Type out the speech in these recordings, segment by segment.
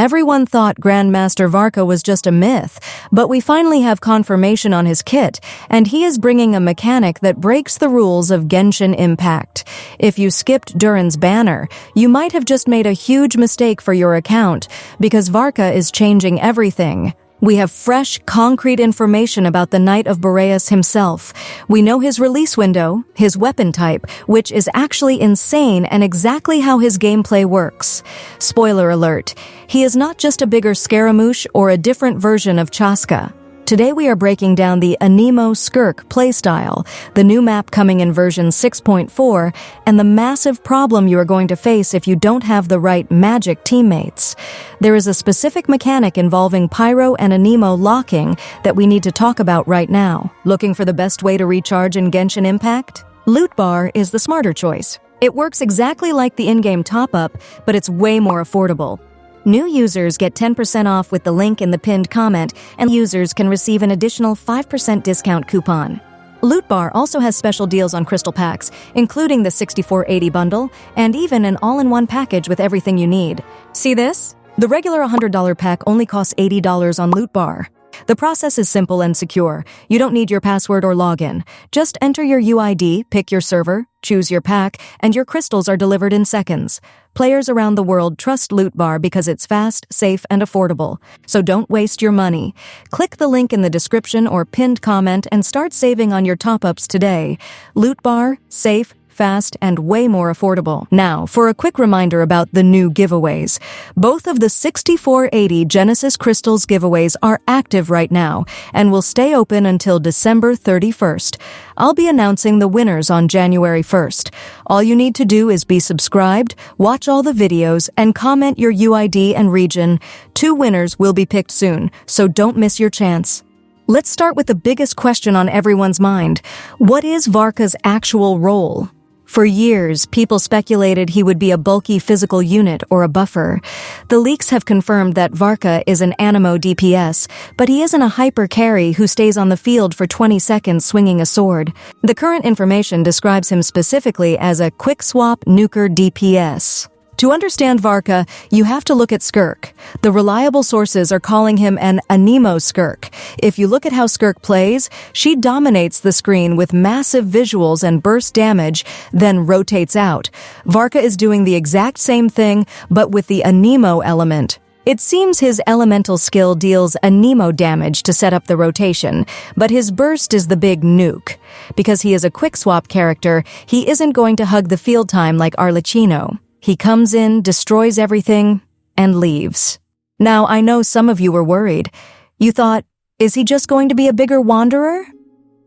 Everyone thought Grand Master Varka was just a myth, but we finally have confirmation on his kit, and he is bringing a mechanic that breaks the rules of Genshin Impact. If you skipped Durin's banner, you might have just made a huge mistake for your account, because Varka is changing everything. We have fresh, concrete information about the Knight of Boreas himself. We know his release window, his weapon type, which is actually insane, and exactly how his gameplay works. Spoiler alert, he is not just a bigger Scaramouche or a different version of Chasca. Today we are breaking down the Anemo Skirk playstyle, the new map coming in version 6.4, and the massive problem you are going to face if you don't have the right magic teammates. There is a specific mechanic involving Pyro and Anemo locking that we need to talk about right now. Looking for the best way to recharge in Genshin Impact? Loot Bar is the smarter choice. It works exactly like the in-game top-up, but it's way more affordable. New users get 10% off with the link in the pinned comment, and users can receive an additional 5% discount coupon. Loot Bar also has special deals on crystal packs, including the 6480 bundle, and even an all-in-one package with everything you need. See this? The regular $100 pack only costs $80 on Loot Bar. The process is simple and secure. You don't need your password or login. Just enter your UID, pick your server, choose your pack, and your crystals are delivered in seconds. Players around the world trust Loot Bar because it's fast, safe, and affordable. So don't waste your money. Click the link in the description or pinned comment and start saving on your top-ups today. Loot Bar, safe, fast, and way more affordable. Now, for a quick reminder about the new giveaways. Both of the 6480 Genesis Crystals giveaways are active right now and will stay open until December 31st. I'll be announcing the winners on January 1st. All you need to do is be subscribed, watch all the videos, and comment your UID and region. 2 winners will be picked soon, so don't miss your chance. Let's start with the biggest question on everyone's mind. What is Varka's actual role? For years, people speculated he would be a bulky physical unit or a buffer. The leaks have confirmed that Varka is an Anemo DPS, but he isn't a hyper carry who stays on the field for 20 seconds swinging a sword. The current information describes him specifically as a quick swap nuker DPS. To understand Varka, you have to look at Skirk. The reliable sources are calling him an Anemo Skirk. If you look at how Skirk plays, she dominates the screen with massive visuals and burst damage, then rotates out. Varka is doing the exact same thing, but with the Anemo element. It seems his elemental skill deals Anemo damage to set up the rotation, but his burst is the big nuke. Because he is a quick swap character, he isn't going to hug the field time like Arlecchino. He comes in, destroys everything, and leaves. Now, I know some of you were worried. You thought, is he just going to be a bigger wanderer?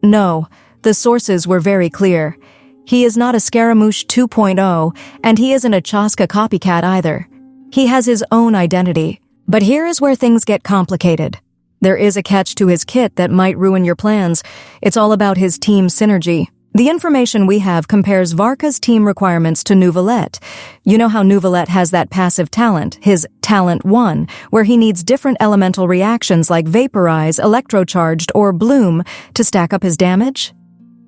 No, the sources were very clear. He is not a Scaramouche 2.0, and he isn't a Chasca copycat either. He has his own identity. But here is where things get complicated. There is a catch to his kit that might ruin your plans. It's all about his team synergy. The information we have compares Varka's team requirements to Neuvillette. You know how Neuvillette has that passive talent, his Talent 1, where he needs different elemental reactions like Vaporize, Electrocharged, or Bloom to stack up his damage?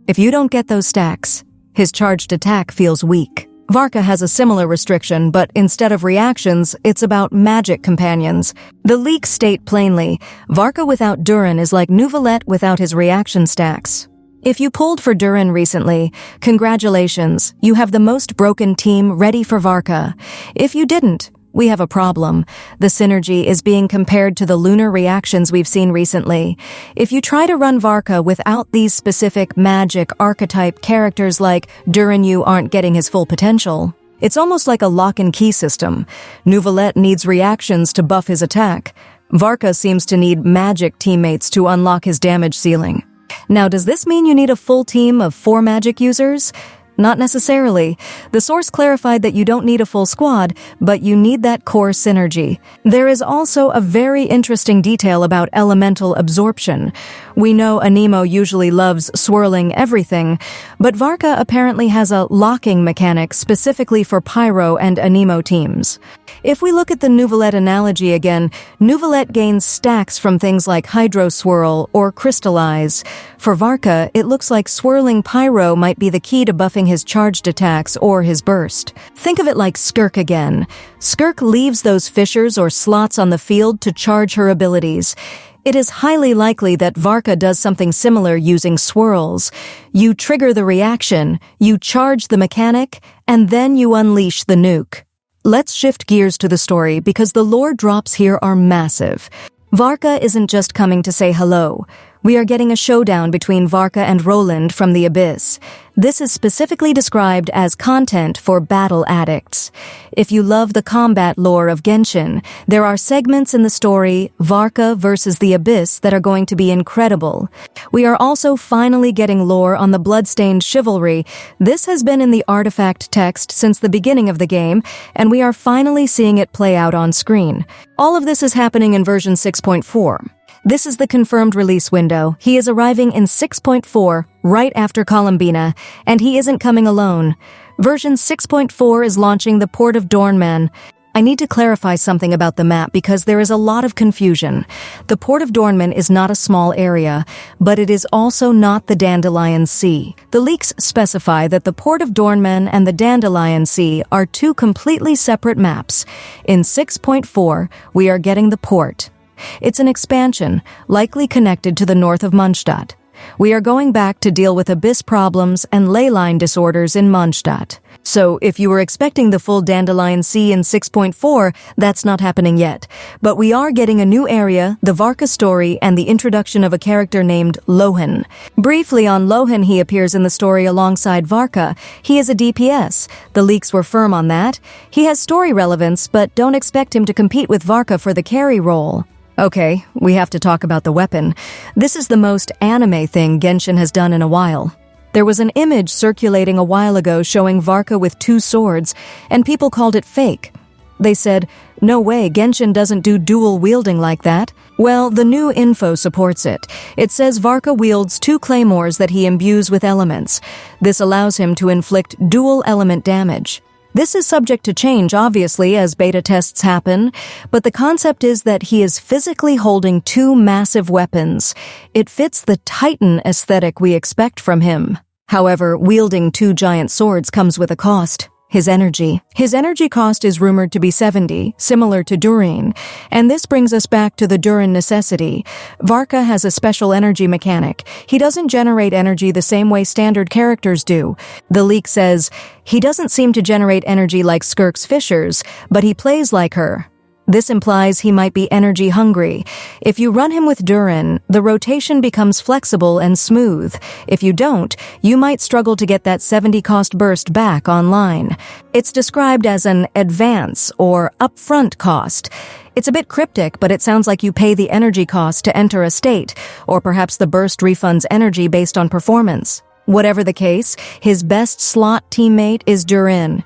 If you don't get those stacks, his charged attack feels weak. Varka has a similar restriction, but instead of reactions, it's about magic companions. The leaks state plainly, Varka without Durin is like Neuvillette without his reaction stacks. If you pulled for Durin recently, congratulations, you have the most broken team ready for Varka. If you didn't, we have a problem. The synergy is being compared to the lunar reactions we've seen recently. If you try to run Varka without these specific magic archetype characters like Durin, you aren't getting his full potential. It's almost like a lock-and-key system. Neuvillette needs reactions to buff his attack. Varka seems to need magic teammates to unlock his damage ceiling. Now, does this mean you need a full team of 4 magic users? Not necessarily. The source clarified that you don't need a full squad, but you need that core synergy. There is also a very interesting detail about elemental absorption. We know Anemo usually loves swirling everything, but Varka apparently has a locking mechanic specifically for Pyro and Anemo teams. If we look at the Neuvillette analogy again, Neuvillette gains stacks from things like Hydro Swirl or Crystallize. For Varka, it looks like swirling Pyro might be the key to buffing his charged attacks or his burst. Think of it like Skirk again. Skirk leaves those fissures or slots on the field to charge her abilities. It is highly likely that Varka does something similar using swirls. You trigger the reaction, you charge the mechanic, and then you unleash the nuke. Let's shift gears to the story because the lore drops here are massive. Varka isn't just coming to say hello. We are getting a showdown between Varka and Roland from the Abyss. This is specifically described as content for battle addicts. If you love the combat lore of Genshin, there are segments in the story Varka versus the Abyss that are going to be incredible. We are also finally getting lore on the bloodstained chivalry. This has been in the artifact text since the beginning of the game, and we are finally seeing it play out on screen. All of this is happening in version 6.4. This is the confirmed release window. He is arriving in 6.4, right after Columbina, and he isn't coming alone. Version 6.4 is launching the port of Dornman. I need to clarify something about the map because there is a lot of confusion. The port of Dornman is not a small area, but it is also not the Dandelion Sea. The leaks specify that the port of Dornman and the Dandelion Sea are two completely separate maps. In 6.4, we are getting the port. It's an expansion, likely connected to the north of Mondstadt. We are going back to deal with abyss problems and leyline disorders in Mondstadt. So, if you were expecting the full Dandelion Sea in 6.4, that's not happening yet. But we are getting a new area, the Varka story, and the introduction of a character named Lohan. Briefly on Lohan, he appears in the story alongside Varka. He is a DPS. The leaks were firm on that. He has story relevance, but don't expect him to compete with Varka for the carry role. Okay, we have to talk about the weapon. This is the most anime thing Genshin has done in a while. There was an image circulating a while ago showing Varka with two swords, and people called it fake. They said, no way, Genshin doesn't do dual wielding like that. Well, the new info supports it. It says Varka wields two claymores that he imbues with elements. This allows him to inflict dual element damage. This is subject to change, obviously, as beta tests happen, but the concept is that he is physically holding two massive weapons. It fits the Titan aesthetic we expect from him. However, wielding two giant swords comes with a cost. His energy. His energy cost is rumored to be 70, similar to Durin, and this brings us back to the Durin necessity. Varka has a special energy mechanic. He doesn't generate energy the same way standard characters do. The leak says, he doesn't seem to generate energy like Skirk's fissures, but he plays like her. This implies he might be energy hungry. If you run him with Durin, the rotation becomes flexible and smooth. If you don't, you might struggle to get that 70 cost burst back online. It's described as an advance or upfront cost. It's a bit cryptic, but it sounds like you pay the energy cost to enter a state, or perhaps the burst refunds energy based on performance. Whatever the case, his best slot teammate is Durin.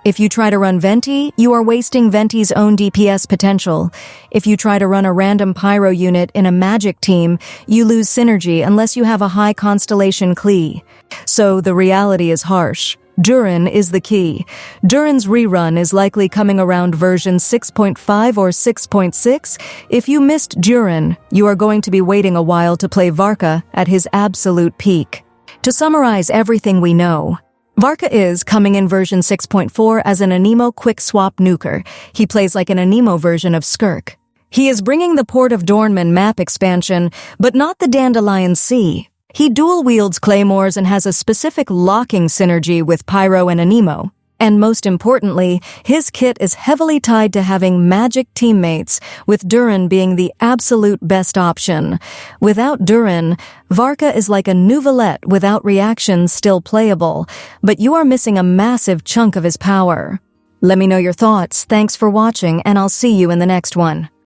If you try to run Venti, you are wasting Venti's own DPS potential. If you try to run a random Pyro unit in a magic team, you lose synergy unless you have a high constellation Klee. So the reality is harsh. Durin is the key. Durin's rerun is likely coming around version 6.5 or 6.6. If you missed Durin, you are going to be waiting a while to play Varka at his absolute peak. To summarize everything we know, Varka is coming in version 6.4 as an Anemo quick swap nuker. He plays like an Anemo version of Skirk. He is bringing the Port of Dornman map expansion, but not the Dandelion Sea. He dual wields claymores and has a specific locking synergy with Pyro and Anemo. And most importantly, his kit is heavily tied to having magic teammates, with Durin being the absolute best option. Without Durin, Varka is like a nouvelette without reactions still playable, but you are missing a massive chunk of his power. Let me know your thoughts. Thanks for watching, and I'll see you in the next one.